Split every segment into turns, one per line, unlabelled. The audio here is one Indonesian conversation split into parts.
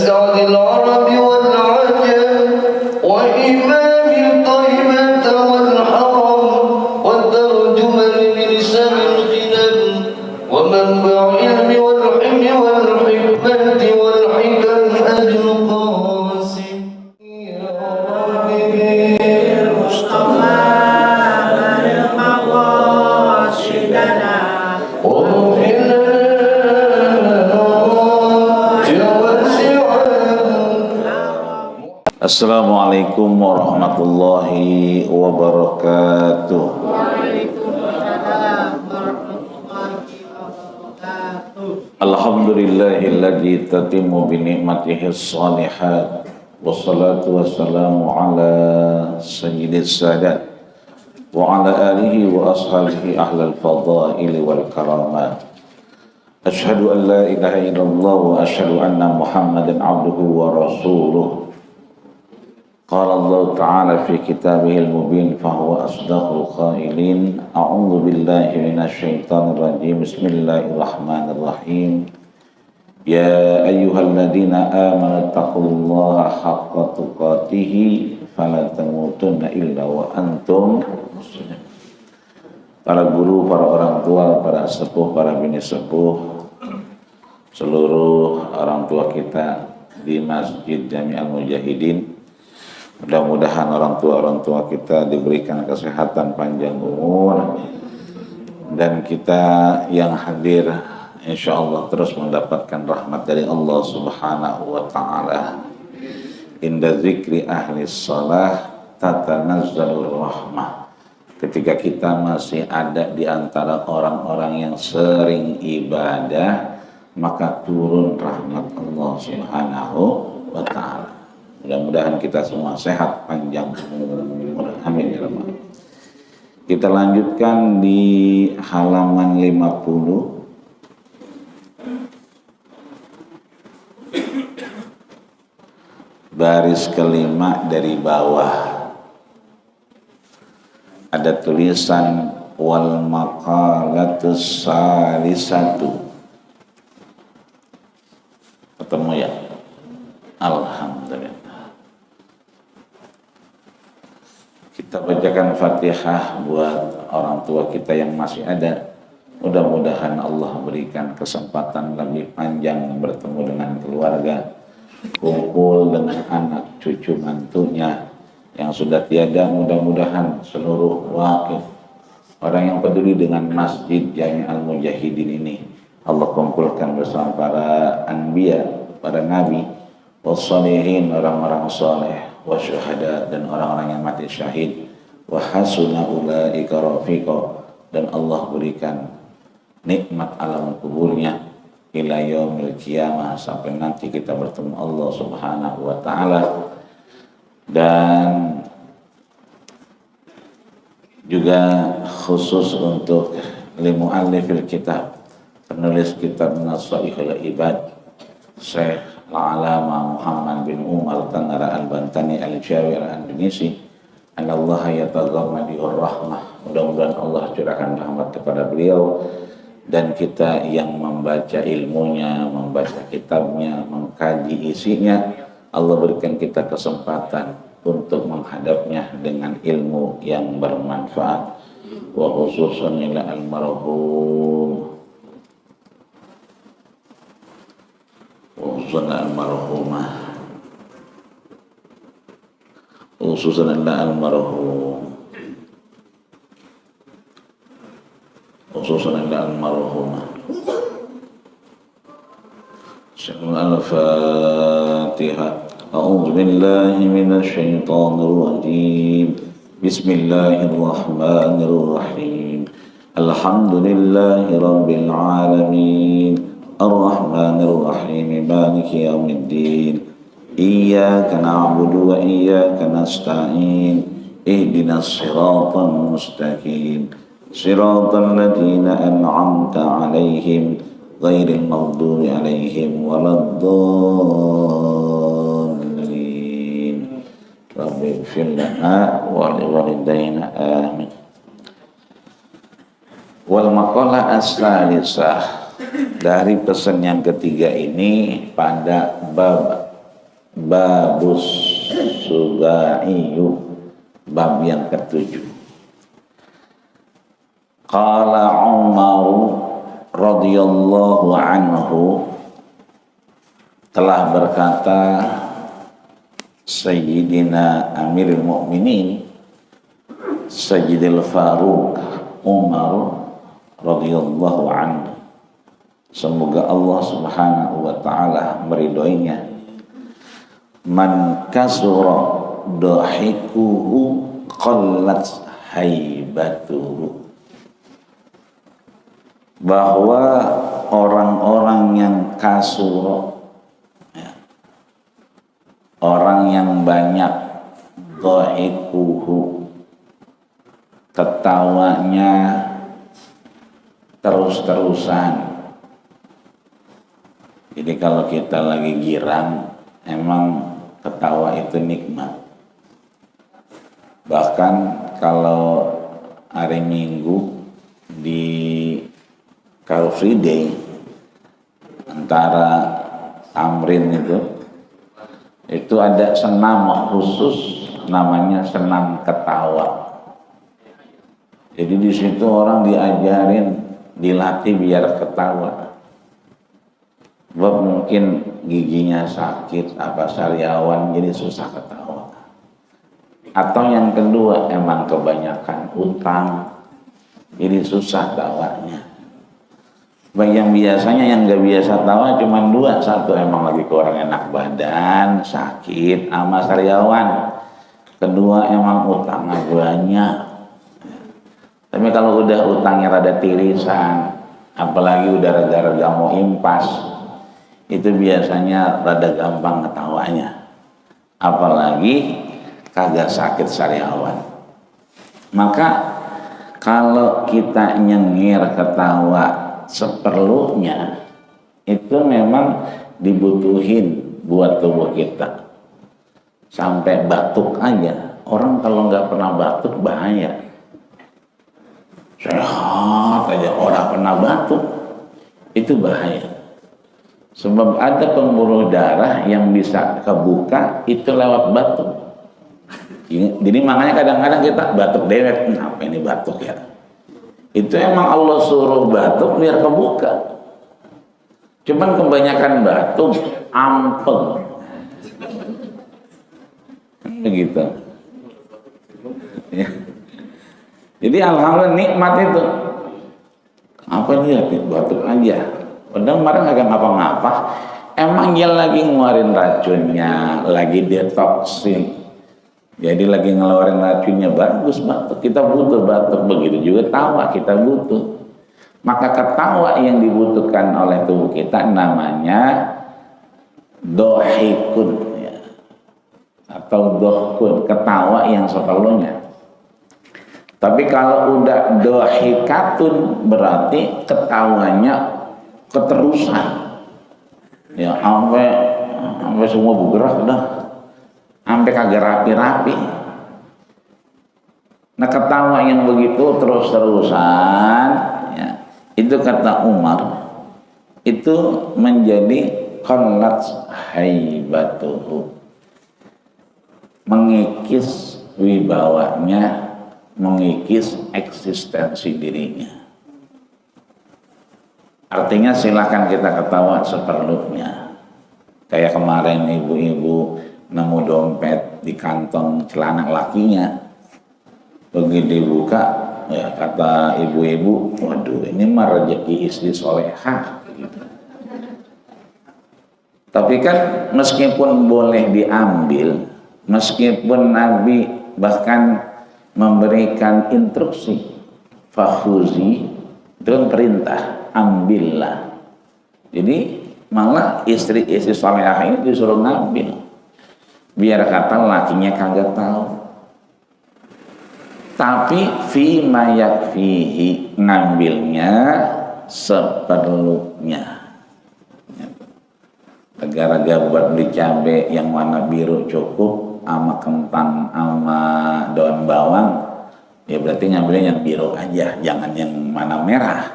أسعد العرب والعجم وإمام طيبة والحرم والترجمن بلسان الغنم ومنبع العلم والحلم والحكمة والحكم أبي القاسم يا ربي بالمصطفى بلغ مقاصدنا
Assalamualaikum warahmatullahi wabarakatuh. Alhamdulillahilladzi tatimmu bi ni'matihi shalihat wassalatu wassalamu ala sayyidis sadat wa ala alihi wa ashabihi ahlal fadaili wal karamat. Ashhadu an la ilaha illallah wa ashhadu anna Muhammadan abduhu wa rasuluh. Qala Allah Ta'ala fi kitabihil mubin fahuwa asdaqul qailin. A'udzu billahi minasyaitonir rajim. Bismillahirrahmanirrahim. Ya ayyuhalladzina amanu taqullaha haqqa tuqatih fala tamutunna illa wa antum muslimun. Para guru, para orang tua, para sepuh, para bini sepuh, seluruh orang tua kita di Masjid Jami'al Mujahidin, mudah-mudahan orang tua kita diberikan kesehatan panjang umur, dan kita yang hadir insya Allah terus mendapatkan rahmat dari Allah Subhanahu wa Ta'ala. Inda zikri ahli salah tatanazzalur rahmah. Ketika kita masih ada di antara orang-orang yang sering ibadah, maka turun rahmat Allah Subhanahu wa Ta'ala. Mudah-mudahan kita semua sehat panjang umur. Amin ya rabbal alamin. Kita lanjutkan di halaman 50. Baris kelima dari bawah. Ada tulisan wal maqalatus salisatu. Ketemu ya? Alhamdulillah. Kita bacakan Fatihah buat orang tua kita yang masih ada. Mudah-mudahan Allah berikan kesempatan lebih panjang bertemu dengan keluarga, kumpul dengan anak cucu mantunya yang sudah tiada. Mudah-mudahan seluruh wakif, orang yang peduli dengan Masjid Jami'al Mujahidin ini, Allah kumpulkan bersama para anbiya, para nabi, wassalihin, orang-orang saleh, wasyuhada, dan orang-orang yang mati syahid, wa hasuna ulaika rafiqa, dan Allah berikan nikmat alam kuburnya ila yaumil qiyamah, sampai nanti kita bertemu Allah Subhanahu wa Ta'ala. Dan juga khusus untuk limu'allifil kitab, penulis kitab Nasaihul Ibad, Syekh Al-Alama Muhammad bin Umar Tanara Al-Bantani Al-Jawi Al-Andunisi, anallaha yataghammadihur rahmah. Mudah-mudahan Allah curahkan rahmat kepada beliau, dan kita yang membaca ilmunya, membaca kitabnya, mengkaji isinya, Allah berikan kita kesempatan untuk menghadapnya dengan ilmu yang bermanfaat. Wa khususan ila almarhum almarhumah, khususan almarhum, khususan almarhumah. Al-Fatihah. A'udzu billahi minasy syaithanir rajim. Bismillahirrahmanirrahim. Alhamdulillahi rabbil alamin. Ar-Rahmanir-Rahim, Maliki yaumiddin. Iyyaka na'budu wa iyyaka nasta'in. Ihdinas siratal mustaqim. Siratal ladzina an'amta 'alaihim ghairil maghdubi 'alaihim waladdallin. Rabbi ighfir lana wa liwalidayna amin. Wal maqalah as-salisah. Dari pesan yang ketiga ini pada bab Babus Subaiyu, bab yang ketujuh. Qala Umar radhiyallahu anhu, telah berkata Sayyidina Amirul Mukminin Sayyidil Faruq Umar radhiyallahu anhu, semoga Allah subhanahu wa ta'ala meridhoinya, man kasura dahikuhu qallat haibatuhu, bahwa orang-orang yang kasuro, orang yang banyak dahikuhu, ketawanya terus-terusan. Jadi kalau kita lagi girang, emang ketawa itu nikmat. Bahkan kalau hari Minggu di Car Free Day, antara tamrin itu ada senam khusus namanya senam ketawa. Jadi di situ orang diajarin, dilatih biar ketawa. Sebab mungkin giginya sakit, apa sariawan, jadi susah ketawa. Atau yang kedua, emang kebanyakan utang, jadi susah tawanya. Bagi yang biasanya yang gak biasa tawa cuma dua, satu emang lagi kurang enak badan, sakit, sama sariawan. Kedua emang utangnya banyak. Tapi kalau udah utangnya rada tirisan, apalagi udah rada-rada mau impas, itu biasanya rada gampang ketawanya. Apalagi kagak sakit sariawan. Maka kalau kita nyengir ketawa seperlunya, itu memang dibutuhin buat tubuh kita. Sampai batuk aja, orang kalau nggak pernah batuk bahaya. Sehat aja orang pernah batuk, itu bahaya. Sebab ada pembuluh darah yang bisa kebuka itu lewat batuk. Jadi makanya kadang-kadang kita batuk dewek, kenapa ini batuk ya? Itu emang Allah suruh batuk biar kebuka. Cuman kebanyakan batuk ampeng. Begitu. Ya. Jadi alhamdulillah nikmat itu. Apa dia batuk aja. Padahal kemarin agak ngapa-ngapa. Emang dia lagi ngeluarin racunnya, lagi detoksin. Jadi lagi ngeluarin racunnya, bagus batuk. Kita butuh batuk, begitu juga tawa kita butuh. Maka ketawa yang dibutuhkan oleh tubuh kita namanya dohikun, ya. Atau dohkun, ketawa yang seperlunya. Tapi kalau udah dohikatun berarti ketawanya keterusan, ya sampai semua bergerak dah, sampai kagak rapi-rapi. Nah ketawa yang begitu terus-terusan, ya, itu kata Umar, itu menjadi qallat haibatuhu, mengikis wibawanya, mengikis eksistensi dirinya. Artinya silakan kita ketawa seperlunya. Kayak kemarin ibu-ibu nemu dompet di kantong celana lakinya. Begitu dibuka, ya kata ibu-ibu, waduh ini mah rezeki istri solehah. Gitu. Tapi kan meskipun boleh diambil, meskipun Nabi bahkan memberikan instruksi, fakhuzi, itu kan perintah, ambillah. Jadi malah istri-istri salehah ini disuruh ngambil, biar kata lakinya kagak tahu. Tapi fi ma yakfihi, ngambilnya seperlunya. Gara-gara buat beli cabai yang warna biru cukup, sama kentang sama daun bawang, ya berarti ngambilnya yang biru aja, jangan yang mana merah.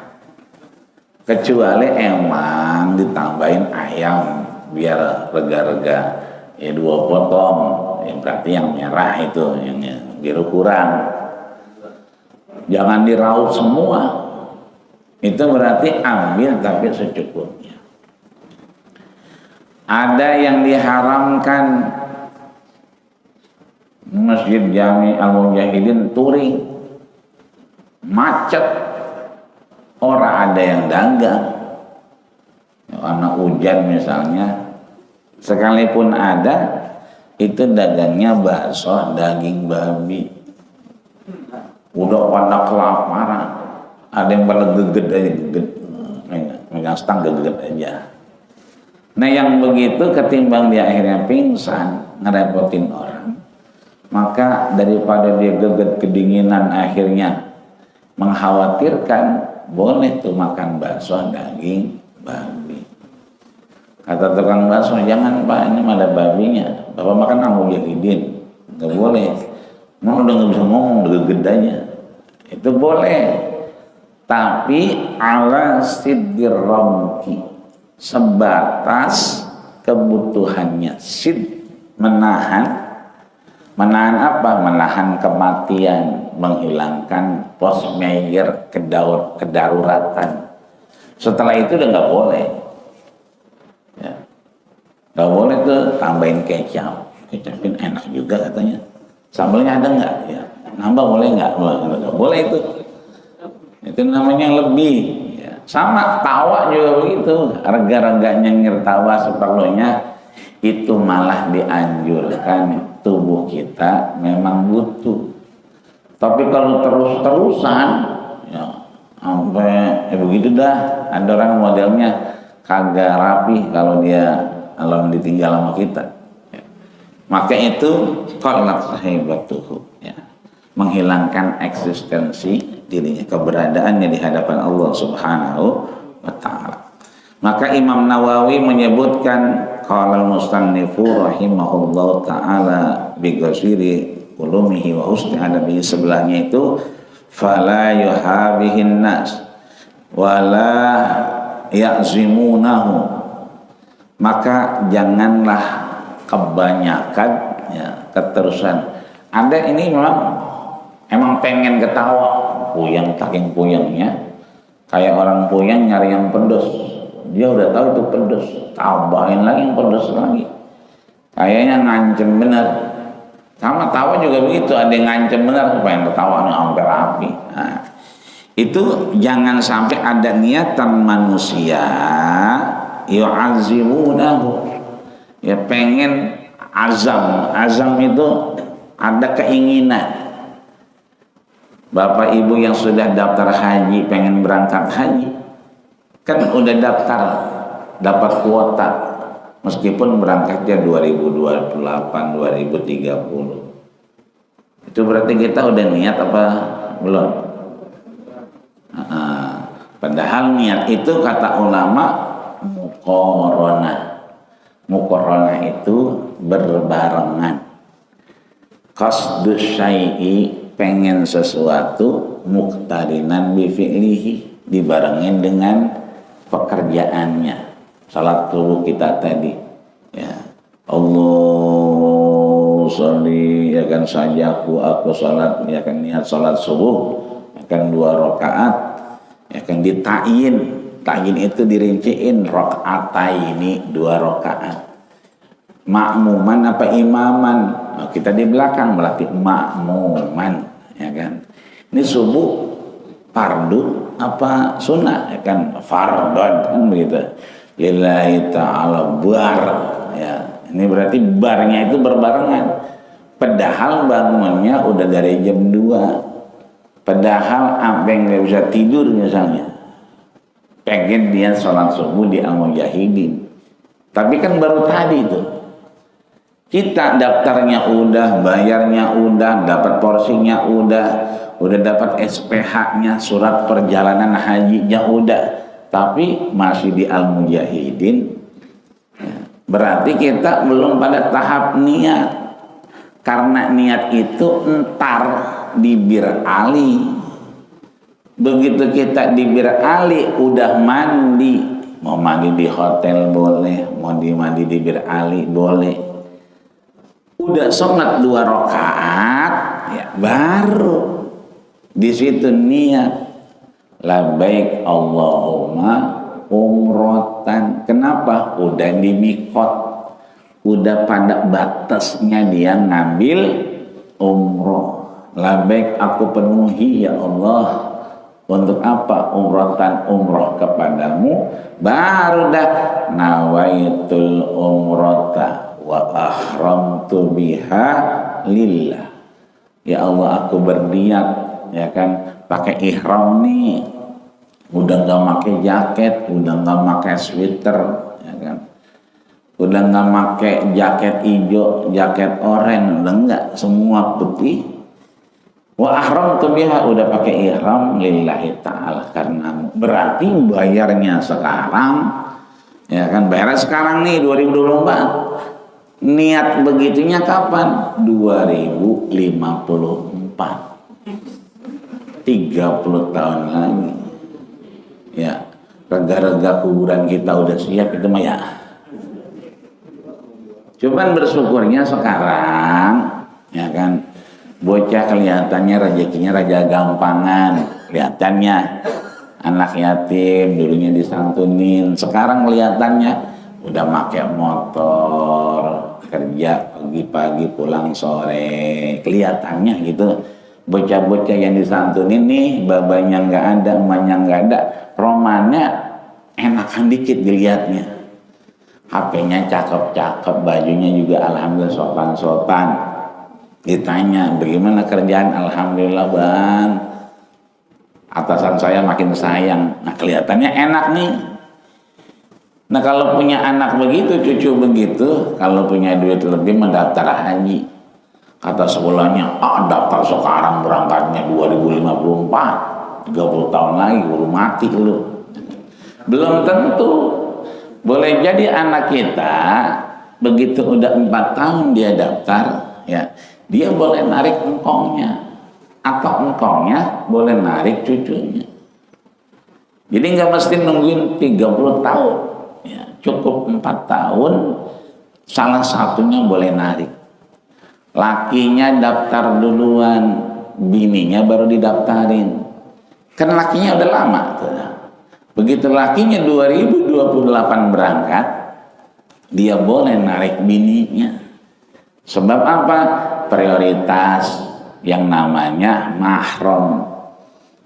Kecuali emang ditambahin ayam biar rega-rega ya 2 potong, ya berarti yang merah itu, yang biru kurang. Jangan diraup semua, itu berarti ambil tapi secukupnya. Ada yang diharamkan, Masjid Jami Al-Mujahidin touring, macet, orang ada yang dagang. Karena hujan misalnya, sekalipun ada, itu dagangnya bakso daging babi. Udah pada kelaparan, ada yang pada geget aja, megang stang geget aja. Nah yang begitu ketimbang dia akhirnya pingsan, ngerepotin orang, maka daripada dia geget kedinginan akhirnya mengkhawatirkan, boleh tuh makan bakso daging babi. Kata tukang bakso, jangan Pak, ini ada babinya, Bapak makan Al-Mujahidin, nggak boleh. Mau udah nggak bisa ngomong, udah gedanya. Itu boleh, tapi ala siddir ramki, sebatas kebutuhannya. Sid, menahan apa? Menahan kematian, menghilangkan force majeure, kedaruratan. Setelah itu udah nggak boleh. Ya. Nggak boleh tuh tambahin kecap. Kecapin enak juga katanya. Sambalnya ada nggak? Ya. Nambah boleh nggak? Nggak boleh itu. Itu namanya lebih. Ya. Sama tawa juga begitu. Rega-reganya ngirtawa seperlunya, itu malah dianjurkan. Tubuh kita memang butuh. Tapi kalau terus-terusan, ya sampai begitu dah. Ada orang modelnya kagak rapi kalau ditinggal sama kita. Maka itu qalat sahibatuhu, ya, menghilangkan eksistensi dirinya, keberadaannya di hadapan Allah Subhanahu wa taala. Maka Imam Nawawi menyebutkan qala al-mustannifu rahimahullahu taala bi ghasiri ulumihi wa husni adabihi, sebelahnya itu fala yuhabihin nas wala ya'zimunahu, maka janganlah kebanyakan, ya, keterusan. Ada ini emang pengen ketawa, puyeng taking puyengnya, kayak orang puyeng nyari yang pedes, dia udah tahu itu pedes, tambahin lagi yang pedes lagi, kayaknya ngancem bener. Sama tawa juga begitu, ada yang ngancem bener, pengen ketawa nih hampir api. Nah, itu jangan sampai ada niatan manusia yu'azimunahu, ya pengen azam itu ada keinginan. Bapak ibu yang sudah daftar haji pengen berangkat haji, kan udah daftar, dapat kuota, meskipun berangkatnya 2028 2030. Itu berarti kita udah niat apa belum? Padahal niat itu kata ulama muqaranah itu berbarengan. Qasdus syai'i, pengen sesuatu, muqtarinan bi fi'lihi, dibarengin dengan pekerjaannya. Salat subuh kita tadi, ya, Allah sholli, ya kan, sajaku aku salat, ya kan, niat salat subuh, ya kan, 2 rakaat, ya kan, ditain itu dirinciin, rakaataini 2 rakaat. Makmuman apa imaman? Nah, kita di belakang berarti makmuman, ya kan. Ini subuh fardu apa sunnah, ya kan, fardon, kan begitu. Lillahi ta'ala bar, ya. Ini berarti barnya itu berbarengan. Padahal bangunnya udah dari jam 2. Padahal apa yang nggak bisa tidur misalnya, pengen dia sholat subuh di Al-Mujahidin, tapi kan baru tadi itu kita daftarnya udah, bayarnya udah, dapat porsinya udah dapat SPH-nya, surat perjalanan hajinya udah, tapi masih di Al-Mujahidin. Berarti kita belum pada tahap niat, karena niat itu entar di Bir Ali. Begitu kita di Bir Ali udah mandi, mau mandi di hotel boleh, mau mandi di Bir Ali boleh. udah sholat 2 rakaat ya baru di situ niat labbaik Allahumma umrotan. Kenapa? Udah di mikot, udah pada batasnya dia ngambil umroh. Labbaik aku penuhi ya Allah. Untuk apa? Umrotan, umroh kepadamu. Baru dah nawaitul umrota wa ahramtu biha lillah. Ya Allah aku berniat ya kan pakai ihram nih. Udah nggak pakai jaket, udah nggak pakai sweater ya kan. Udah nggak pakai jaket hijau, jaket oranye, udah nggak, semua putih. Wa ahramtu biha, udah pakai ihram lillahi ta'ala karenamu. Berarti bayarnya sekarang ya kan, bayar sekarang nih 2024. Niat begitunya kapan? 2054, 30 tahun lagi ya. Rega-rega kuburan kita udah siap itu mah ya. Cuman bersyukurnya sekarang ya kan, bocah kelihatannya rezekinya raja gampangan, kelihatannya anak yatim dulunya disantunin, sekarang kelihatannya udah pakai motor kerja pagi-pagi pulang sore, kelihatannya gitu. Bocah-bocah yang disantunin nih babanya nggak ada, emaknya nggak ada, romannya enakan dikit dilihatnya, HP-nya cakep-cakep, bajunya juga alhamdulillah sopan-sopan. Ditanya bagaimana kerjaan, alhamdulillah Bang, atasan saya makin sayang. Nah kelihatannya enak nih. Nah kalau punya anak begitu, cucu begitu, kalau punya duit lebih mendaftar haji. Kata sekolahnya, daftar sekarang berangkatnya 2054, 30 tahun lagi baru mati lu. Belum tentu. Boleh jadi anak kita begitu udah 4 tahun dia daftar ya, dia boleh narik engkongnya, atau engkongnya boleh narik cucunya. Jadi nggak mesti nungguin 30 tahun ya, cukup 4 tahun salah satunya boleh narik. Lakinya daftar duluan, bininya baru didaftarin, kan lakinya udah lama tuh. Begitu lakinya 2028 berangkat, dia boleh narik bininya. Sebab apa? Prioritas yang namanya mahram.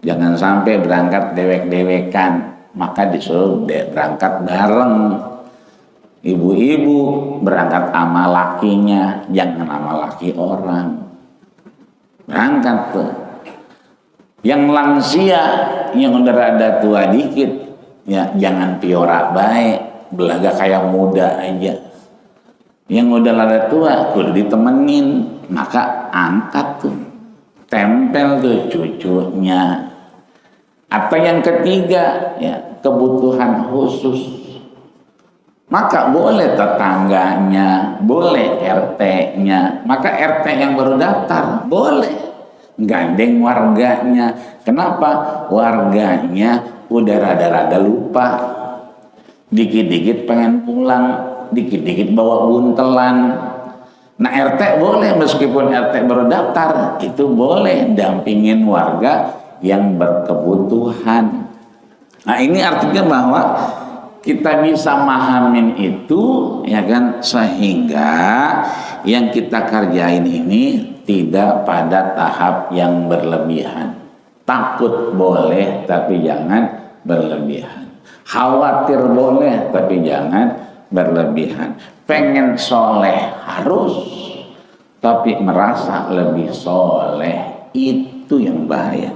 Jangan sampai berangkat dewek-dewekan, maka disuruh berangkat bareng. Ibu-ibu berangkat sama lakinya, jangan sama laki orang. Berangkat tuh. Yang lansia, yang udah rada tua dikit, ya jangan piorak baik, belaga kayak muda aja. Yang udah rada tua kudu ditemenin, maka angkat tuh, tempel tuh cucunya. Atau yang ketiga ya, kebutuhan khusus, maka boleh tetangganya, boleh RT-nya. Maka RT yang baru daftar boleh gandeng warganya. Kenapa? Warganya udah rada-rada lupa, dikit-dikit pengen pulang, dikit-dikit bawa buntelan. Nah RT boleh, meskipun RT baru daftar, itu boleh dampingin warga yang berkebutuhan. Nah ini artinya bahwa kita bisa mahamin itu ya kan, sehingga yang kita kerjain ini tidak pada tahap yang berlebihan. Takut boleh tapi jangan berlebihan. Khawatir boleh tapi jangan berlebihan. Pengen soleh harus, tapi merasa lebih soleh, itu yang bahaya.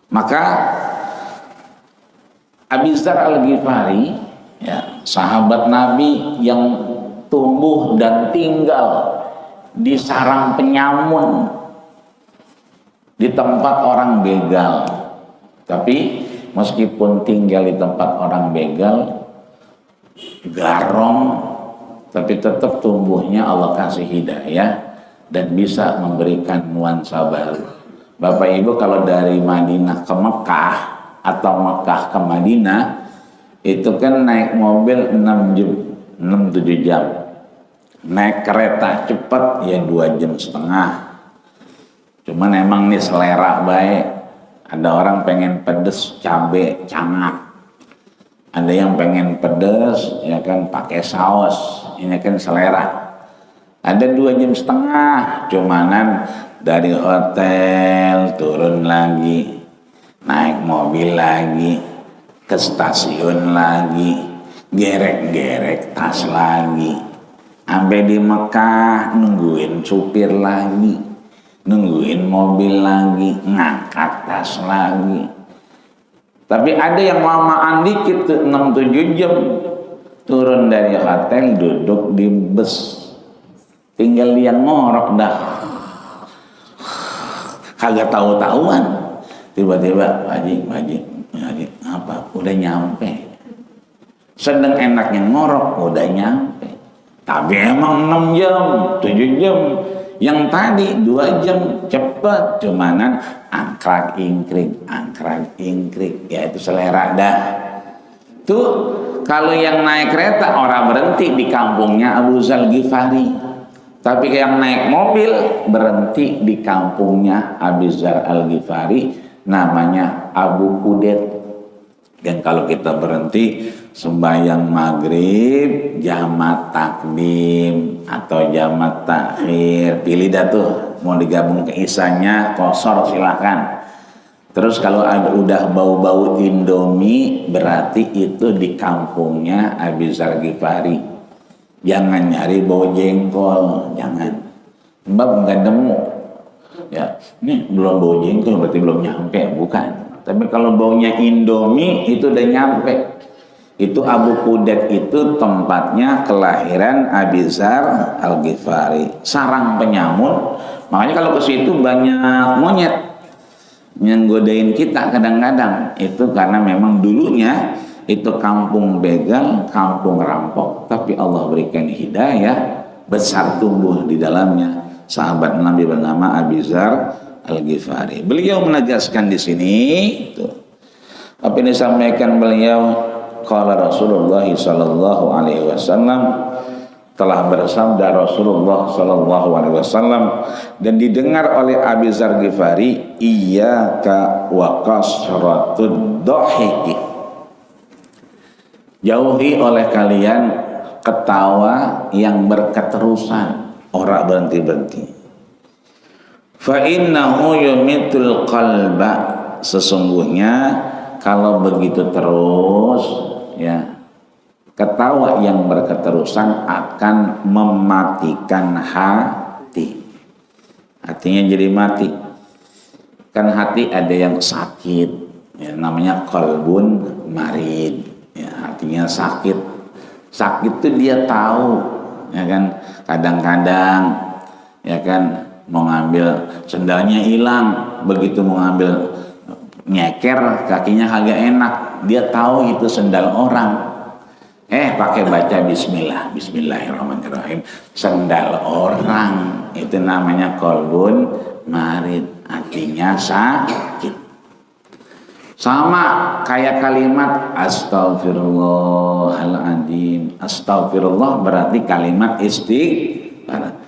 Maka Abi Dzar Al-Ghifari ya, sahabat Nabi yang tumbuh dan tinggal di sarang penyamun, di tempat orang begal. Tapi meskipun tinggal di tempat orang begal, garong, tapi tetap tumbuhnya Allah kasih hidayah dan bisa memberikan nuansa baru. Bapak Ibu kalau dari Madinah ke Mekah atau Mekah ke Madinah itu kan naik mobil 6-7 jam. naik kereta cepat ya 2,5 jam. Cuman emang nih selera baik. Ada orang pengen pedes cabe cangak, ada yang pengen pedes ya kan pakai saus, ini kan selera. Ada 2,5 jam, cumanan dari hotel turun lagi, naik mobil lagi, ke stasiun lagi, gerek-gerek tas lagi, sampai di Mekah nungguin supir lagi, nungguin mobil lagi, ngangkat tas lagi. Tapi ada yang lamaan dikit tuh 6-7 jam, turun dari hotel duduk di bus, tinggal dia ngorok dah, kagak tahu-tahuan. Tiba-tiba Haji apa udah nyampe, sedang enaknya ngorok udah nyampe. Tapi emang 6 jam 7 jam, yang tadi 2 jam cepet, cumanan angkrak ingkrik, ya itu selera dah. Tuh kalau yang naik kereta orang berhenti di kampungnya Abu Dzar Ghifari, tapi yang naik mobil berhenti di kampungnya Abu Dzar Al-Ghifari, namanya Abu Kudet. Dan kalau kita berhenti sembahyang maghrib, jamat takdim atau jamat takhir, pilih dah tuh, mau digabung ke isanya kosor silahkan. Terus kalau ada udah bau-bau Indomie, berarti itu di kampungnya Abu Dzar Ghifari. Jangan nyari bau jengkol, jangan, sebab nggak nemu. Ya, ini belum bau jengkol berarti belum nyampe, bukan. Tapi kalau baunya Indomie itu udah nyampe. Itu Abu Kudet itu tempatnya kelahiran Abu Dzar Al-Ghifari, sarang penyamun. Makanya kalau ke situ banyak monyet yang godain kita kadang-kadang. Itu karena memang dulunya itu kampung begal, kampung rampok, tapi Allah berikan hidayah, besar tumbuh di dalamnya sahabat Nabi bernama Abu Dzar Al-Ghifari. Beliau menegaskan di sini tuh, apa yang disampaikan beliau, qala Rasulullah sallallahu alaihi wasallam, telah bersabda Rasulullah sallallahu alaihi wasallam, dan didengar oleh Abu Dzar Ghifari, iyyaka wa kasratud dhahiki, jauhi oleh kalian ketawa yang berketerusan, ora berhenti-berhenti. Fa innahu yumitul qalba, sesungguhnya kalau begitu terus ya, ketawa yang berketerusan akan mematikan hati. Hatinya jadi mati. Kan hati ada yang sakit ya, namanya qalbun marid ya, hatinya sakit. Sakit tuh dia tahu ya kan, kadang-kadang ya kan mau ngambil sendalnya hilang, begitu mau ngambil nyeker kakinya agak enak, dia tahu itu sendal orang, pakai baca bismillah, bismillahirrahmanirrahim, sendal orang, itu namanya qalbun marid, artinya sakit. Sama kayak kalimat astagfirullahaladzim. Astagfirullah berarti kalimat istighfar.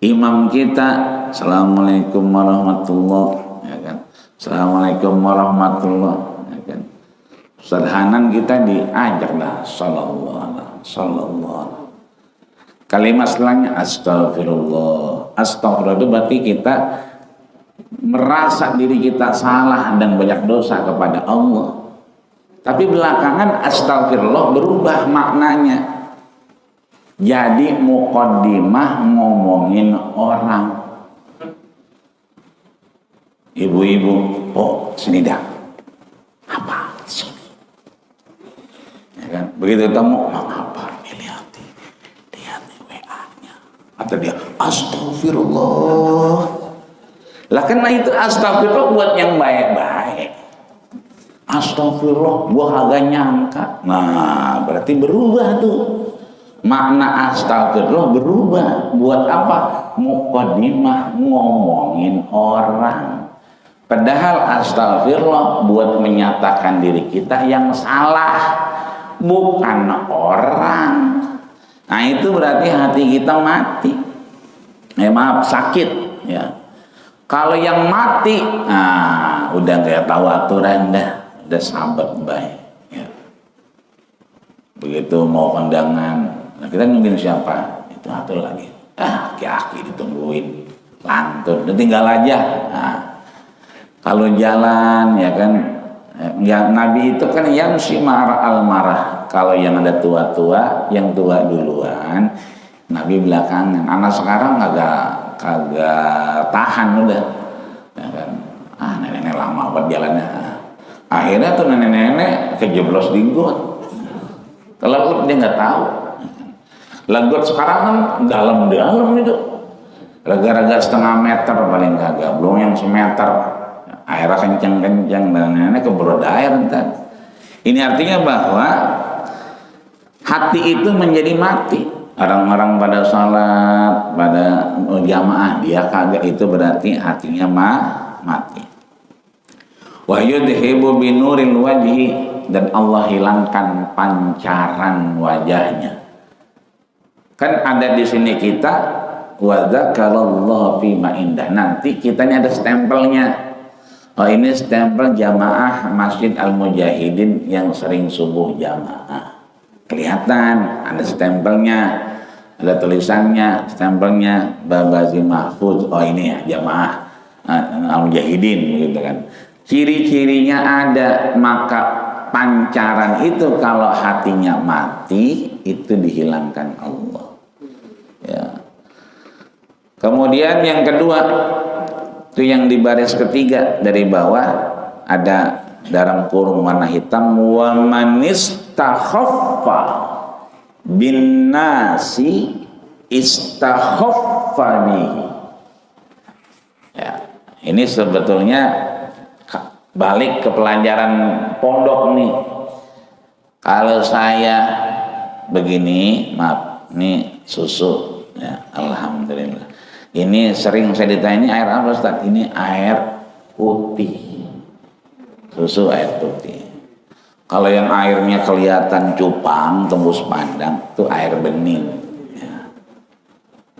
Imam kita assalamualaikum warahmatullah ya kan, assalamualaikum warahmatullah ya kan. Ustaz Hanan kita diajak dah sallallahu. Kalimat setelahnya astagfirullah. Astagfirullah itu berarti kita merasa diri kita salah dan banyak dosa kepada Allah. Tapi belakangan astagfirullah berubah maknanya. Jadi muqaddimah ngomongin orang. Ibu-ibu, oh sini dah. Apa? Sini. Ya kan? Begitu ketemu, apa? Lihat nih WA-nya. Atau dia astagfirullah. Lah karena itu astagfirullah buat yang baik-baik. Astagfirullah, gua kagak nyangka. Nah, berarti berubah tuh. Makna astagfirullah berubah. Buat apa? Muqaddimah ngomongin orang. Padahal astagfirullah buat menyatakan diri kita yang salah, bukan orang. Nah itu berarti hati kita mati. Maaf, sakit ya. Kalau yang mati, nah udah nggak tahu aturan dah, udah sahabat baik. Ya. Begitu mau kondangan, nah kita nungguin siapa? Itu atur lagi. Aki-aki ditungguin, lantun, udah tinggal aja. Nah, kalau jalan ya kan, ya Nabi itu kan yang si marah al-marah. Kalau yang ada tua-tua, yang tua duluan, Nabi belakangan. Anak sekarang kagak tahan udah, ya kan? Nenek-nenek lama buat jalannya. Akhirnya tuh nenek-nenek kejeblos di got. Kalau dia nggak tahu. Got sekarang kan dalam-dalam itu. Gara-gara setengah meter paling kagak, belum yang semeter. Airnya kencang-kencang dan nenek keberut air entar. Ini artinya bahwa hati itu menjadi mati. Orang-orang pada salat, pada jamaah, dia kagak, itu berarti hatinya mati. Wa yudhibu binuril wajhi, dan Allah hilangkan pancaran wajahnya. Kan ada di sini kita wa dzakalallahu fi ma indah. Nanti kita ini ada stempelnya. Oh ini stempel jamaah Masjid Al-Mujahidin yang sering subuh jamaah. Kelihatan ada stempelnya, ada tulisannya, stempelnya Babazi Mahfuz. Oh ini ya jamaah Al-Mujahidin gitu kan. Ciri-cirinya ada, maka pancaran itu kalau hatinya mati itu dihilangkan Allah. Ya. Kemudian yang kedua itu yang di baris ketiga dari bawah ada dalam kurung warna hitam, wa manistakhaffa bin nasi istakhaffa bihi. Ya, ini sebetulnya balik ke pelajaran pondok nih. Kalau saya begini, maaf, ini susu ya, alhamdulillah. Ini sering saya ditanya, ini air apa Ustaz? Ini air putih. Susu air putih. Kalau yang airnya kelihatan cupang, tembus pandang, itu air bening. Ya.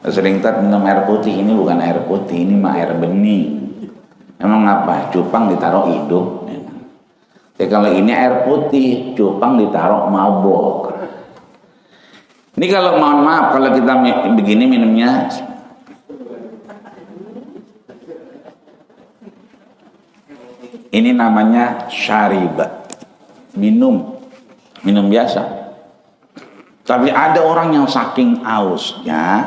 Sering minum air putih, ini bukan air putih, ini mah air bening. Emang apa? Cupang ditaruh hidup. Ya. Jadi kalau ini air putih, cupang ditaruh mabok. Ini kalau mohon maaf, kalau kita begini minumnya, ini namanya syariba, minum biasa. Tapi ada orang yang saking ausnya,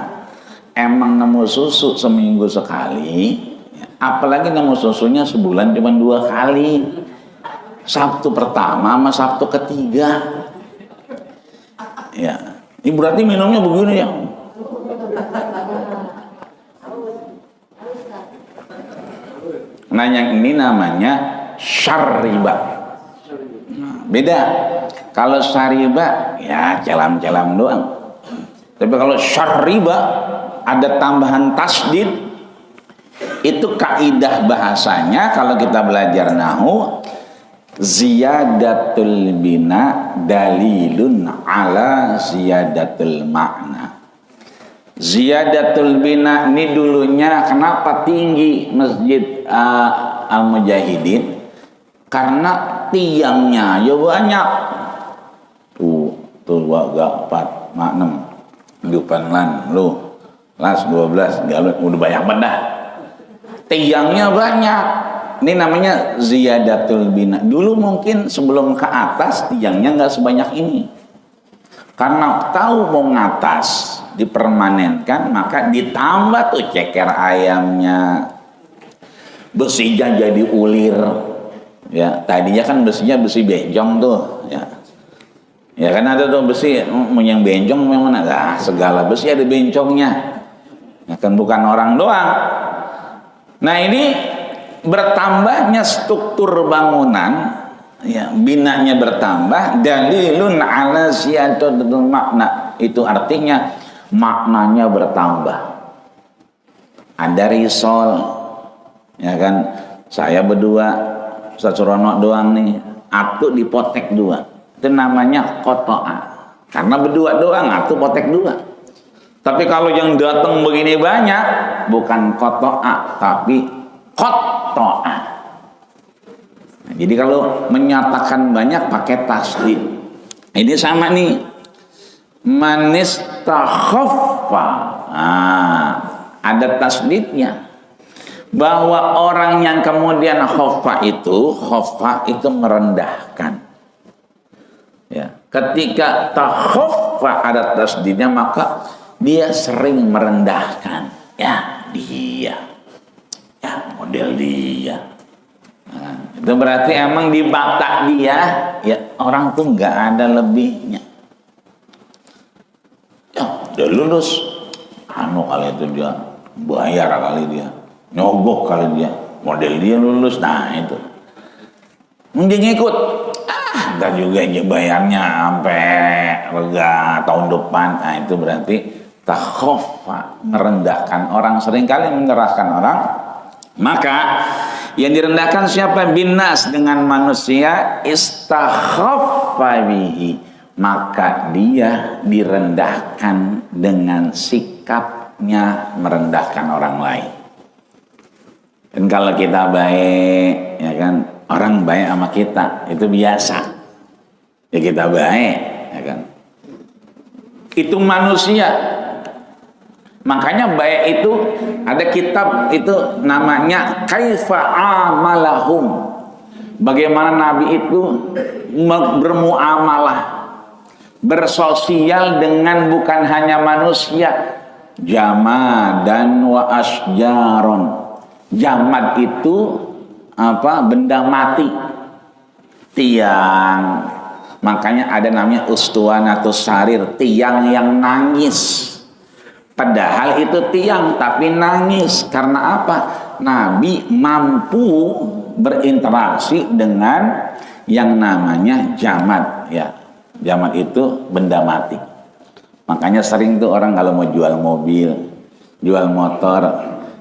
emang nemu susu seminggu sekali, apalagi nemu susunya sebulan cuma 2 kali, Sabtu pertama sama Sabtu ketiga. Ya, ini berarti minumnya begini ya. Nah yang ini namanya syariba. Beda. Kalau syariba ya celam-celam doang. Tapi kalau syariba ada tambahan tasdid. Itu kaidah bahasanya kalau kita belajar nahwu, ziyadatul bina dalilun ala ziyadatul makna. Ziyadatul bina ini dulunya kenapa tinggi Masjid Al-Mujahidin? Karena tiangnya ya banyak. Tuh 2, 4, 6 depan lan lu las 12 galut udah banyak banget. Tiangnya banyak. Ini namanya ziyadatul bina. Dulu mungkin sebelum ke atas tiangnya nggak sebanyak ini. Karena tahu mau ngatas dipermanenkan, maka ditambah tuh ceker ayamnya, besinya jadi ulir. Ya, tadinya kan besinya besi benjong tuh, ya. Ya kan ada tuh besi yang benjong memang ada, segala besi ada bencongnya. Ya kan bukan orang doang. Nah, ini bertambahnya struktur bangunan, ya, binanya bertambah, dalilun ala ziyadatul makna. Itu artinya maknanya bertambah. Ada risol, ya kan, saya berdua, Ustaz Surono doang nih, aku dipotek 2. Itu namanya kotoa. Karena berdua doang, atau potek dua. Tapi kalau yang datang begini banyak, bukan kotoa, tapi kotoa. Nah, jadi kalau menyatakan banyak pakai tasdid. Ini sama nih. Manistakhaffa. Nah, ada tasdidnya. Bahwa orang yang kemudian khaffa itu merendahkan. Ya, ketika takhaffa ada tasdidnya, maka dia sering merendahkan. Ya, model dia. Nah, itu berarti emang di mata dia, ya orang tuh nggak ada lebihnya. Ya, udah lulus, kali itu dia bayar kali dia, nyogok kali dia, model dia lulus. Nah itu, mending ikut. Ntar juga aja bayarnya sampai lega tahun depan. Nah itu berarti takhaffa, merendahkan orang, seringkali menyerahkan orang. Maka yang direndahkan siapa? Binas, dengan manusia. Istakhaffa bihi, maka dia direndahkan dengan sikapnya merendahkan orang lain. Dan kalau kita baik, ya kan, orang baik sama kita itu biasa, ya kita baik, ya kan. Itu manusia. Makanya baik itu ada kitab itu namanya Kaifa Amalahum. Bagaimana Nabi itu bermuamalah, bersosial dengan bukan hanya manusia, jamadan wa asjaron. Jamad itu apa? Benda mati, tiang. Makanya ada namanya ustuanatus sarir, tiang yang nangis. Padahal itu tiang tapi nangis. Karena apa? Nabi mampu berinteraksi dengan yang namanya jamad. Ya, jamad itu benda mati. Makanya sering tuh orang kalau mau jual mobil, jual motor,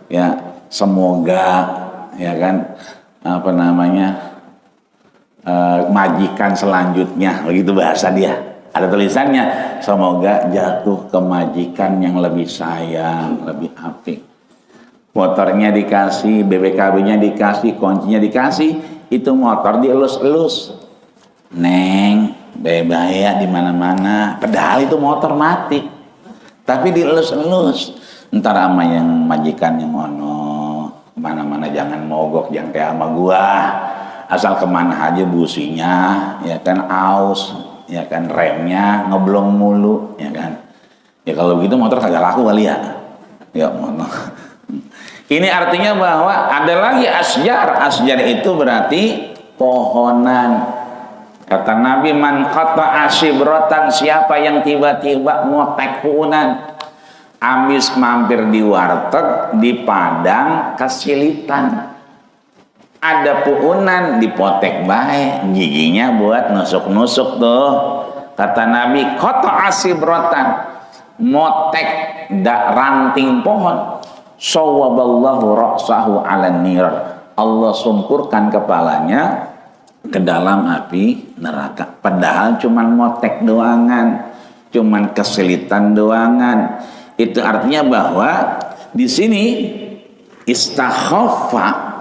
ya semoga, ya kan, apa namanya, majikan selanjutnya, begitu bahasa dia. Ada tulisannya, semoga jatuh ke majikan yang lebih sayang, lebih apik. Motornya dikasih, BPKB-nya dikasih, kuncinya dikasih, itu motor dielus-elus. Neng, bahaya di mana-mana. Padahal itu motor mati, tapi dielus-elus. Ntar sama yang majikan yang ono, kemana-mana jangan mogok, jangan kayak sama gua. Asal kemana aja businya, ya kan, aus. Ya kan, remnya ngeblong mulu, ya kan. Ya kalau begitu motor kagak laku kali ya. Ya motor. Ini artinya bahwa ada lagi asjar. Asjar itu berarti pohonan. Kata Nabi, man qata'a shibratan, siapa yang tiba-tiba ngotek puunan, abis mampir di warteg, di Padang, kesilitan. Ada puunan, dipotek baik, giginya buat nusuk-nusuk tuh. Kata Nabi, qata'a shibratan, motek ranting pohon, sawwaballahu ra'sahu 'alan nir, Allah sungkurkan kepalanya ke dalam api neraka. Padahal cuman motek doangan, cuman kesilitan doangan. Itu artinya bahwa di sini istakhaffa,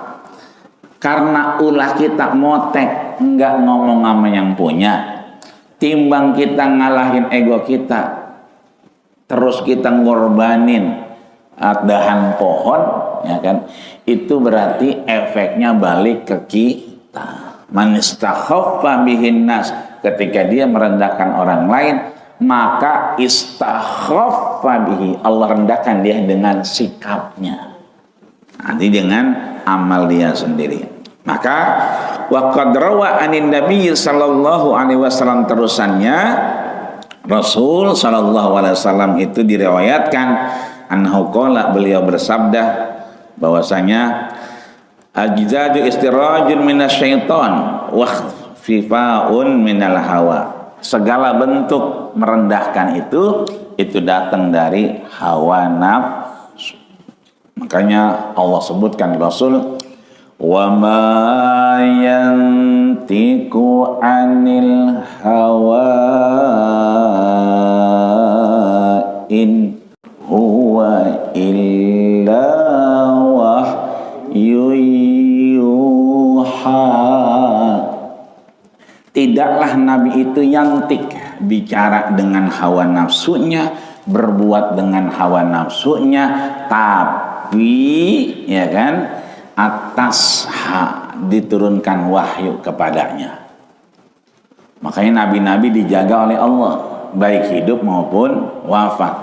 karena ulah kita motek, enggak ngomong sama yang punya, timbang kita ngalahin ego kita, terus kita ngorbanin dahan pohon, ya kan, itu berarti efeknya balik ke kita. Man istakhaffa bihin nas, ketika dia merendahkan orang lain, maka istakhaffa bihi, Allah rendahkan dia dengan sikapnya, nanti dengan amal dia sendiri. Maka waqad rawa anin Nabi sallallahu alaihi wasallam, terusannya Rasul sallallahu alaihi wasallam itu diriwayatkan anhu qala, beliau bersabda bahwasanya ajzadu istirajun minasyaiton wa fifaun minal hawa, segala bentuk merendahkan itu datang dari hawa nafsu. Makanya Allah sebutkan Rasul, wa ma yantiqu 'anil hawa in huwa illa wahyu yuha. Tidaklah Nabi itu yantik, bicara dengan hawa nafsunya, berbuat dengan hawa nafsunya, tapi ya kan atas diturunkan wahyu kepadanya. Makanya nabi-nabi dijaga oleh Allah, baik hidup maupun wafat.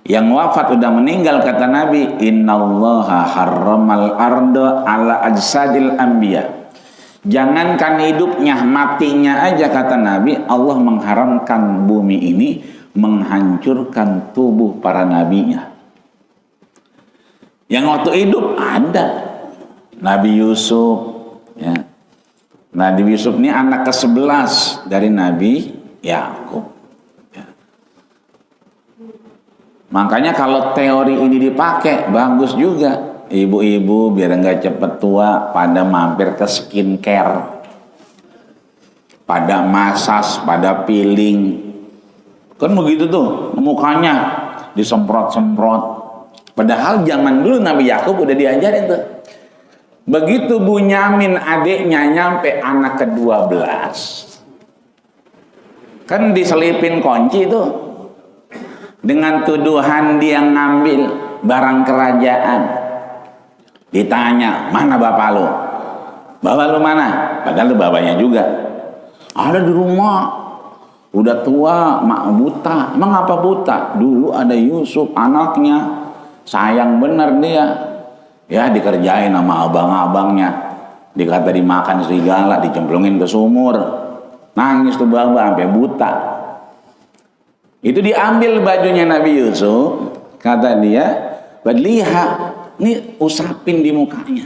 Yang wafat udah meninggal, kata Nabi, innallaha harramal arda ala ajsadil anbiya. Jangankan hidupnya, matinya aja, kata Nabi, Allah mengharamkan bumi ini menghancurkan tubuh para nabinya. Yang waktu hidup ada Nabi Yusuf, ya. Nabi Yusuf ini anak ke-11 dari Nabi Yakub. Ya. Makanya kalau teori ini dipakai bagus juga. Ibu-ibu biar nggak cepet tua pada mampir ke skincare, pada massage, pada peeling. Kan begitu tuh, mukanya disemprot-semprot. Padahal zaman dulu Nabi Yakub udah diajarin tuh. Begitu Bunyamin adiknya nyampe anak ke-12, kan diselipin kunci tuh, dengan tuduhan dia ngambil barang kerajaan. Ditanya, mana bapak lu? Bapak lu mana? Padahal lu bapaknya juga. Ada di rumah, udah tua, mak buta. Emang apa buta? Dulu ada Yusuf anaknya, sayang bener dia. Ya dikerjain sama abang-abangnya, dikata dimakan serigala, dicemplungin ke sumur. Nangis tuh bapak sampai buta. Itu diambil bajunya Nabi Yusuf, kata dia, badliha, ini usapin di mukanya.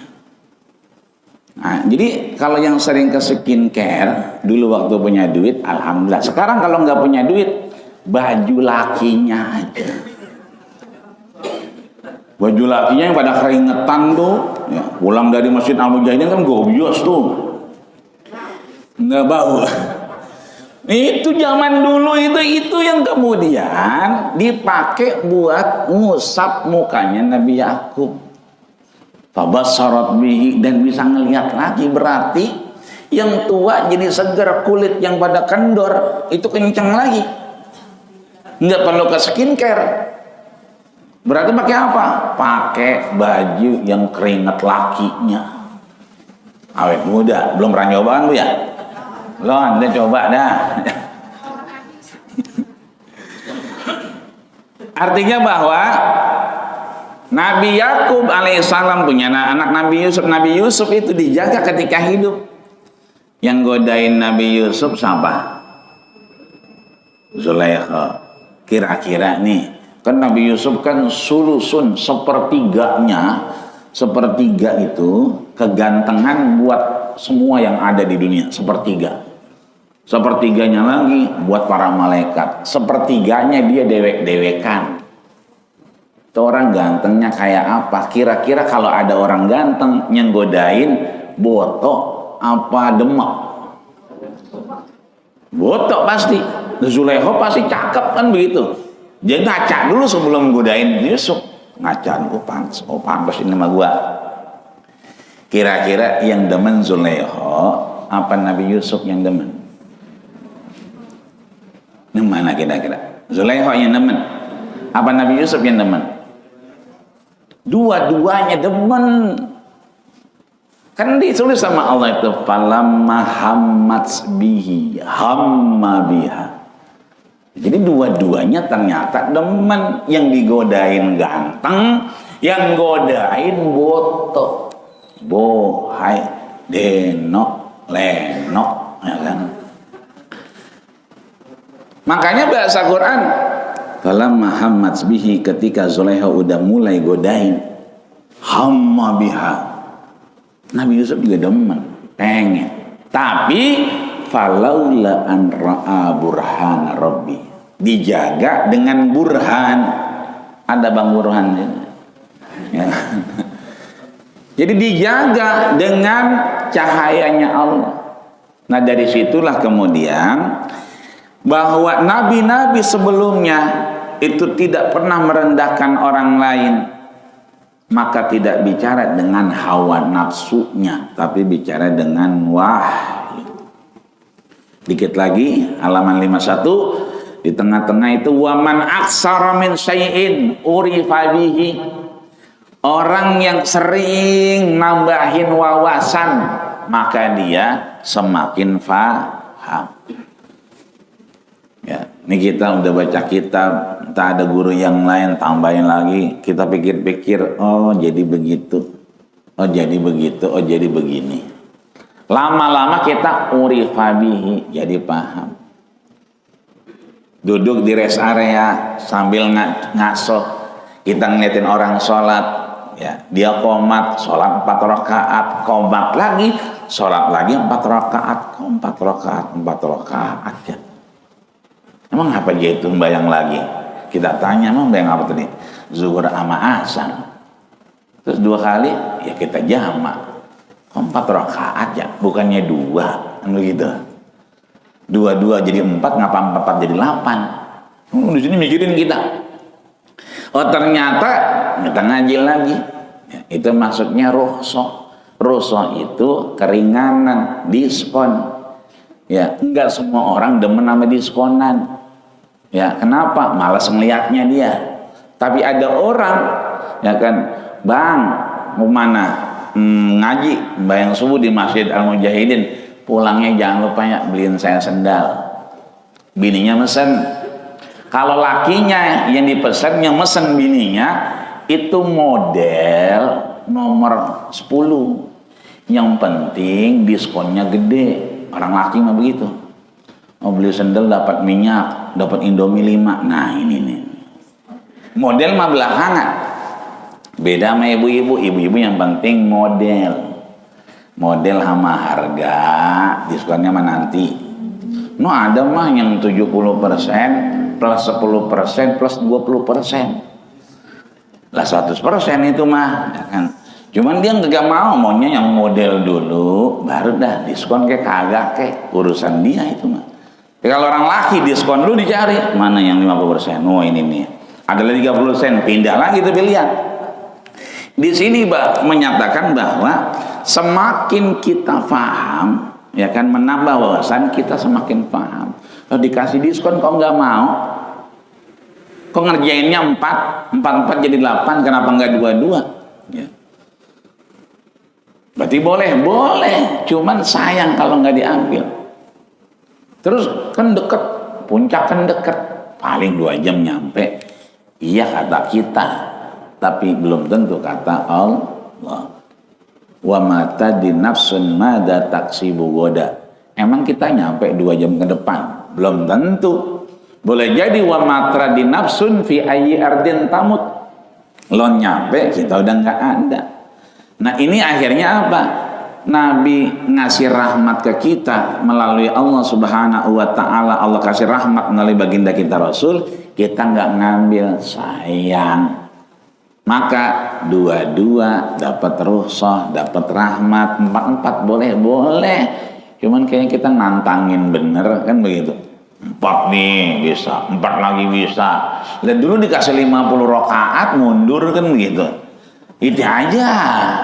Nah, jadi kalau yang sering ke skincare dulu waktu punya duit, alhamdulillah. Sekarang kalau nggak punya duit, baju lakinya aja. Baju lakinya yang pada keringetan tuh, ya, pulang dari Masjid Al-Mujahidin kan gobios tuh, nggak bau. Itu zaman dulu itu yang kemudian dipakai buat ngusap mukanya Nabi Yakub. Fabassarat bihi, dan bisa ngelihat lagi. Berarti yang tua jadi segar, kulit yang pada kendor itu kencang lagi. Nggak perlu ke skincare. Berarti pakai apa? Pakai baju yang keringat lakinya. Awet muda, belum pernah nyobaan lu ya? Lo anda coba dah. Artinya bahwa Nabi Yakub alaihissalam punya anak Nabi Yusuf. Nabi Yusuf itu dijaga ketika hidup. Yang godain Nabi Yusuf siapa? Zulaikha. Kira-kira nih, kan Nabi Yusuf kan sulusun, sepertiga itu kegantengan buat semua yang ada di dunia, sepertiganya lagi buat para malaikat, sepertiganya dia dewek-dewekan. Itu orang gantengnya kayak apa? Kira-kira kalau ada orang ganteng yang godain, botok apa demek? Botok pasti. Zulaikha pasti cakep kan begitu. Dia ngaca dulu sebelum godain Yusuf. Ngacaan, oh pantas ini sama gua. Kira-kira yang demen Zulaikha apa Nabi Yusuf yang demen? Yang mana kira-kira? Zulaikha yang demen apa Nabi Yusuf yang demen? Dua-duanya demen. Kan ditulis sama Allah itu falamma hammat bihi hamma biha. Jadi dua-duanya ternyata demen. Yang digodain ganteng, yang godain botok, bohai, denok, lenok, ya kan? Makanya bahasa Quran falamma hammat bihi, ketika Zulaikha udah mulai godain, hamma biha. Nabi Yusuf juga demen, pengen. Tapi falaula an ra'a burhan rabbi, dijaga dengan burhan. Ada Bang Burhan ya. Jadi dijaga dengan cahayanya Allah. Nah dari situlah kemudian bahwa nabi-nabi sebelumnya itu tidak pernah merendahkan orang lain, maka tidak bicara dengan hawa nafsunya, tapi bicara dengan wahyu. Dikit lagi halaman 51, di tengah-tengah itu waman aksara min syai'in urifa bihi. Orang yang sering nambahin wawasan, maka dia semakin faham. Ya, ini kita udah baca kitab, tak ada guru yang lain tambahin lagi, kita pikir-pikir, oh jadi begitu, oh jadi begitu, oh jadi begini. Lama-lama kita urifa bihi, jadi paham. Duduk di rest area sambil ngaso, kita ngeliatin orang sholat, ya dia qomat, sholat 4 rakaat, qomat lagi, sholat lagi 4 rakaat, 4 rakaat, 4 rakaat ya. Emang apa dia itu membayang lagi? Kita tanya, emang bayang apa tadi? Zuhur sama asar. Terus 2 kali, ya kita jamak. 4 rakaat ya, bukannya 2, kan begitu. 2 jadi 4, ngapa 4 jadi 8? Di sini mikirin kita. Oh ternyata kita ngaji lagi. Ya, itu maksudnya rukhsah. Rukhsah itu keringanan, diskon. Ya, enggak semua orang demen sama diskonan. Ya, kenapa? Malas ngelihatnya dia. Tapi ada orang, ya kan, bang, mau mana? Ngaji, bayang subuh di Masjid Al-Mujahidin. Pulangnya jangan lupa ya beliin saya sendal. Bininya mesen. Kalau lakinya yang dipesan, yang mesen bininya itu model nomor 10. Yang penting diskonnya gede. Orang laki mah begitu. Mau beli sendal dapat minyak, dapat Indomie 5. Nah ini nih. Model mah belakangan. Beda sama ibu-ibu. Ibu-ibu yang penting model. Model sama harga, diskonnya mah nanti. No ada mah yang 70% plus 10% plus 20%. Lah 100% itu mah, ya kan. Cuman dia nggak mau, maunya yang model dulu, baru dah diskon kayak kagak kayak urusan dia itu mah. Ya, kalau orang laki diskon dulu dicari, mana yang 50%? Oh ini nih. Ada lagi 30%, pindah lagi tuh pilihan. Di sini menyatakan bahwa semakin kita paham, ya kan, menambah wawasan kita semakin paham. Kalau dikasih diskon kok nggak mau? Kok ngerjainnya 4 jadi 8, kenapa nggak 2? Ya. Berarti boleh, cuman sayang kalau nggak diambil. Terus kan deket, puncak kan deket, paling 2 jam nyampe. Iya kata kita, tapi belum tentu kata Allah. Wa mata di nafsun mada taksibu goda. Emang kita nyampe 2 jam ke depan? Belum tentu. Boleh jadi wa matra di nafsun fi ayyi ardin tamut. Lo nyampe kita udah nggak ada. Nah ini akhirnya apa? Nabi ngasih rahmat ke kita melalui Allah Subhanahu wa ta'ala. Allah kasih rahmat melalui baginda kita Rasul. Kita nggak ngambil, sayang. Maka 2 dapat rukhsah, dapat rahmat, 4 boleh. Cuman kayaknya kita nantangin bener kan begitu. 4 nih bisa, 4 lagi bisa. Dan dulu dikasih 50 rakaat mundur kan begitu. Itu aja.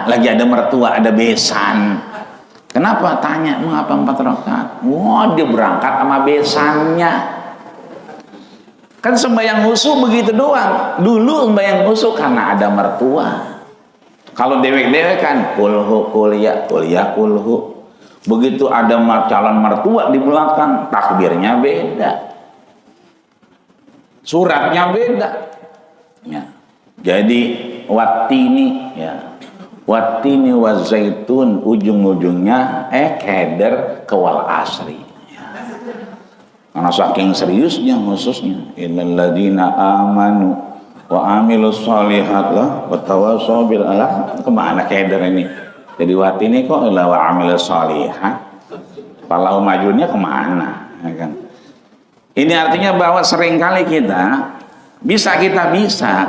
Lagi ada mertua, ada besan. Kenapa? Tanya, mengapa 4 rakaat? Wah, dia berangkat sama besannya. Kan sembahyang husu begitu doang. Dulu sembahyang husu karena ada mertua. Kalau dewek-dewek kan kulhu kuliah kulhu. Begitu ada calon mertua di belakang, takbirnya beda. Suratnya beda. Ya. Jadi watini ya. Watini wa zaitun ujung-ujungnya keder ke wal asri. Karena saking seriusnya khususnya innal ladina amanu wa amilus sholihat wa tawassaw bil alah. Kemana keder ini? Jadi wati ini kok la wa amilus sholihat. Kalau majunya kemana? Ya kan? Ini artinya bahwa seringkali kita bisa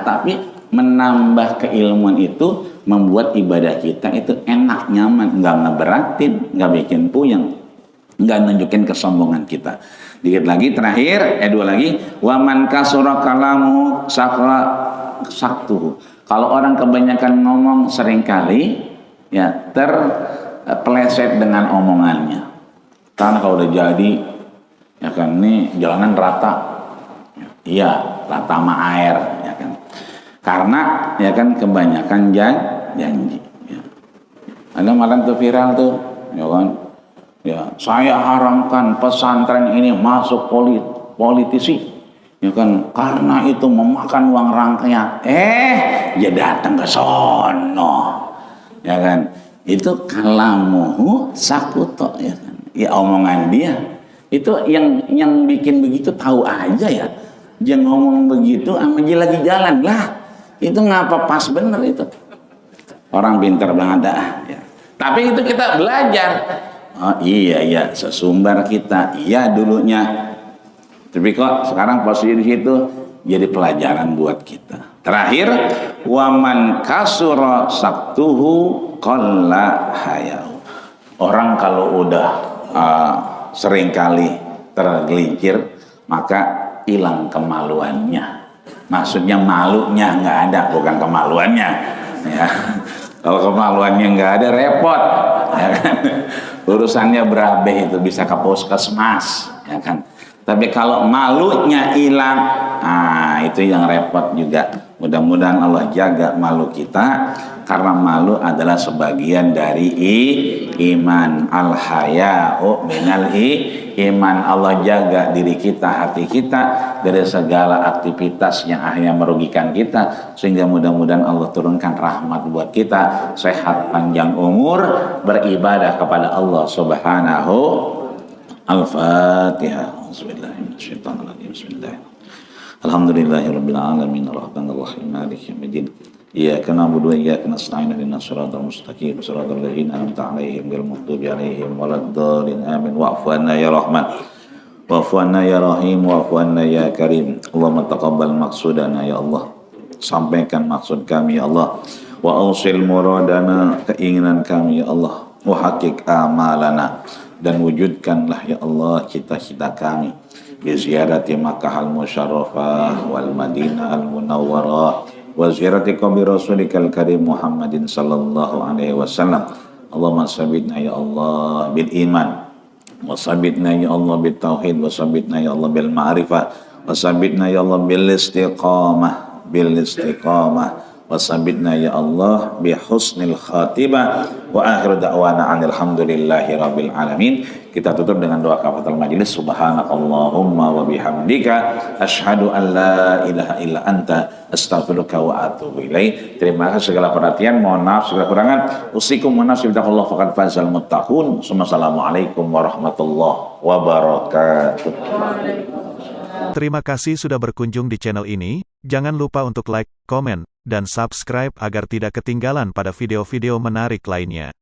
tapi menambah keilmuan itu membuat ibadah kita itu enak, nyaman, nggak ngeberatin, nggak bikin puyeng, nggak nunjukin kesombongan kita. Dikit lagi terakhir, dua lagi, waman kasura kalamu sakra saktuhu. Kalau orang kebanyakan ngomong seringkali ya terpeleset dengan omongannya. Karena kalau udah jadi ya kan ini jalanan rata. Iya, rata sama air ya kan. Karena ya kan kebanyakan janji ya. Ada malam tuh viral tuh ya kan. Ya, saya haramkan pesantren ini masuk politisi. Ya kan, karena itu memakan uang rakyat. Ya datang ke sono. Ya kan? Itu kalamuhu sakuto ya kan. Ya omongan dia. Itu yang bikin begitu tahu aja ya. Dia ngomong begitu sama dia lagi jalan lah. Itu ngapa pas bener itu. Orang pintar banget dah ya. Tapi itu kita belajar. Oh iya sesumbar kita. Iya dulunya. Tapi kok sekarang posisi di situ jadi pelajaran buat kita. Terakhir, waman kasura saktuhu qalla hayau. Orang kalau udah seringkali tergelincir, maka hilang kemaluannya. Maksudnya malunya nggak ada, bukan kemaluannya. Ya. Kalau kemaluannya nggak ada repot. Ya kan? Urusannya berabe itu bisa ke puskesmas, ya kan. Tapi kalau malunya hilang, itu yang repot juga. Mudah-mudahan Allah jaga malu kita, karena malu adalah sebagian dari iman. Al-haya'u minal iman. Allah jaga diri kita, hati kita dari segala aktivitas yang akhirnya merugikan kita, sehingga mudah-mudahan Allah turunkan rahmat buat kita, sehat, panjang umur, beribadah kepada Allah Subhanahu. Al-Fatihah. Bismillahirrahmanirrahim. Bismillahirrahmanirrahim. Alhamdulillahirabbil alamin arrahmanir rahim maliki yaumiddin. Iyyaka na'budu wa iyyaka nasta'in ihdinas siratal mustaqim siratal ladzina an'amta 'alaihim ghairil maghdubi 'alaihim waladdallin. Amin. Wa'fu 'anna ya Rahman. Wa'fu 'anna ya Rahim. Wa'fu 'anna ya Karim. Allahumma taqabbal maqsudana ya Allah. Sampaikan maksud kami ya Allah. Wa ausil muradana, keinginan kami ya Allah. Wa haqiq amalana, dan wujudkanlah ya Allah cita-cita kami bi ziyarati Makkah al-Musyarrafah wal Madinah al-Munawwarah wa ziyarati qabri Rasulikal Karim Muhammadin sallallahu alaihi wasallam. Allahumma sabitna ya Allah bil iman, wa sabitna ya Allah bil tauhid, wa sabitna ya Allah bil ma'rifah, wa sabitna ya Allah bil istiqamah, wasabitna ya Allah bi husnil khatimah. Wa akhir da'wana alhamdulillahi rabbil alamin. Kita tutup dengan doa kafatul majelis. Subhanakallahumma wa bihamdika asyhadu an la ilaha illa anta astaghfiruka wa atubu ilaik. Terima kasih segala perhatian, mohon maaf segala kurangan. Usikum wa nasibtakallah faqad fazal muttaqun. Assalamualaikum warahmatullahi wabarakatuh.
Terima kasih sudah berkunjung di channel ini. Jangan lupa untuk like, komen, dan subscribe agar tidak ketinggalan pada video-video menarik lainnya.